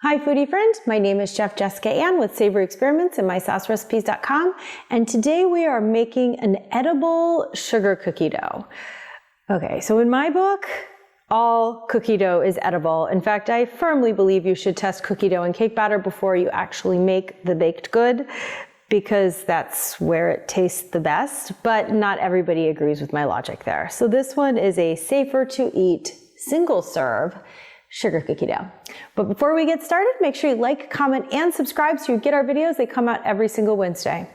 Hi foodie friend, my name is Chef Jessica Ann with Savory Experiments and mysaucerecipes.com, and today we are making an edible sugar cookie dough. Okay, so in my book, all cookie dough is edible. In fact, I firmly believe you should test cookie dough and cake batter before you actually make the baked good, because that's where it tastes the best, but not everybody agrees with my logic there. So this one is a safer to eat, single serve sugar cookie dough. But before we get started, make sure you like, comment, and subscribe so you get our videos. They come out every single Wednesday.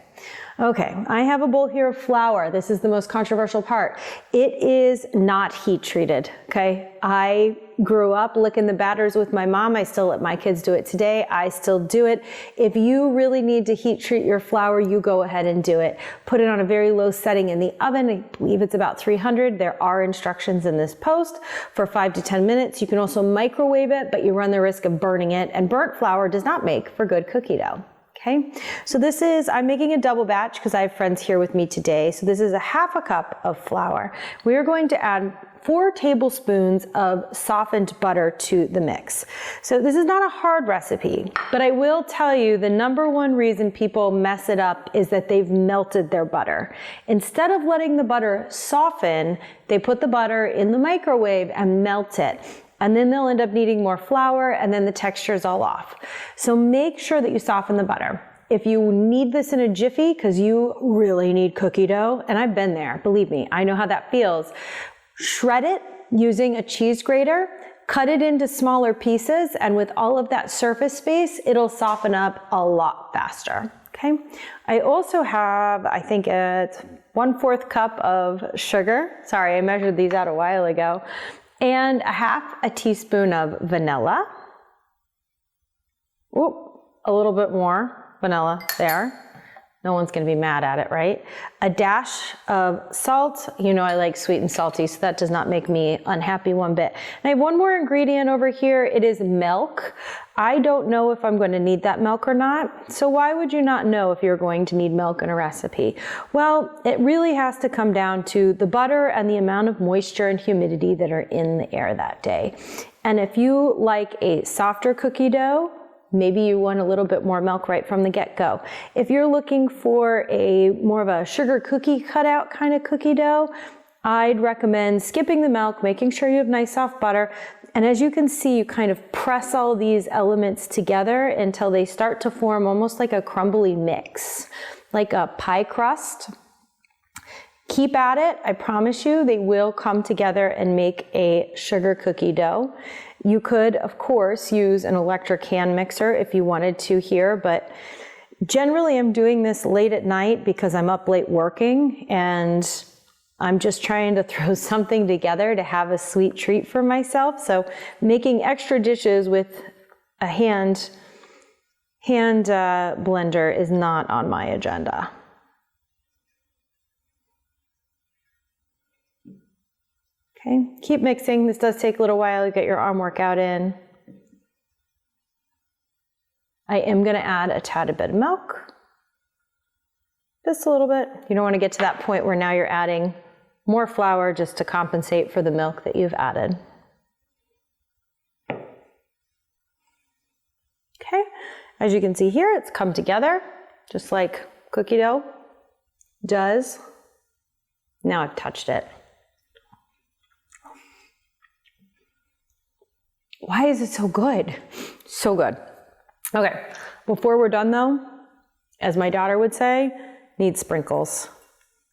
Okay, I have a bowl here of flour. This is the most controversial part. It is not heat treated, okay? I grew up licking the batters with my mom. I still let my kids do it today. I still do it. If you really need to heat treat your flour, you go ahead and do it. Put it on a very low setting in the oven. I believe it's about 300. There are instructions in this post for 5 to 10 minutes. You can also microwave it, but you run the risk of burning it, and burnt flour does not make for good cookie dough. Okay, so I'm making a double batch because I have friends here with me today. So this is a half a cup of flour. We are going to add 4 tablespoons of softened butter to the mix. So this is not a hard recipe, but I will tell you the number one reason people mess it up is that they've melted their butter. Instead of letting the butter soften, they put the butter in the microwave and melt it. And then they'll end up needing more flour, and then the texture is all off. So make sure that you soften the butter. If you need this in a jiffy, because you really need cookie dough, and I've been there, believe me, I know how that feels, shred it using a cheese grater, cut it into smaller pieces, and with all of that surface space, it'll soften up a lot faster. Okay. I also have, I think it's 1/4 cup of sugar. Sorry, I measured these out a while ago. And a half a teaspoon of vanilla. Ooh, a little bit more vanilla there. No one's gonna be mad at it, right? A dash of salt. You know I like sweet and salty, so that does not make me unhappy one bit. And I have one more ingredient over here. It is milk. I don't know if I'm going to need that milk or not. So why would you not know if you're going to need milk in a recipe? Well, it really has to come down to the butter and the amount of moisture and humidity that are in the air that day. And if you like a softer cookie dough, maybe you want a little bit more milk right from the get-go. If you're looking for more of a sugar cookie cutout kind of cookie dough, I'd recommend skipping the milk, making sure you have nice soft butter. And as you can see, you kind of press all these elements together until they start to form almost like a crumbly mix, like a pie crust. Keep at it. I promise you, they will come together and make a sugar cookie dough. You could, of course, use an electric hand mixer if you wanted to here, but generally I'm doing this late at night because I'm up late working, and I'm just trying to throw something together to have a sweet treat for myself. So making extra dishes with a hand blender is not on my agenda. Okay, keep mixing. This does take a little while to get your arm workout in. I am going to add a tad bit of milk. Just a little bit. You don't want to get to that point where now you're adding more flour just to compensate for the milk that you've added. Okay, as you can see here, it's come together just like cookie dough does. Now I've touched it. Why is it so good? So good. Okay, before we're done though, as my daughter would say, need sprinkles.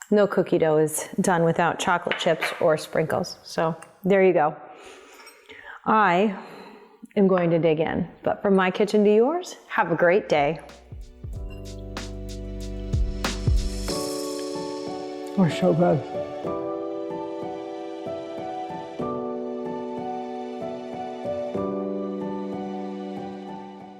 No cookie dough is done without chocolate chips or sprinkles. So there you go. I am going to dig in, but from my kitchen to yours, have a great day. We're so good.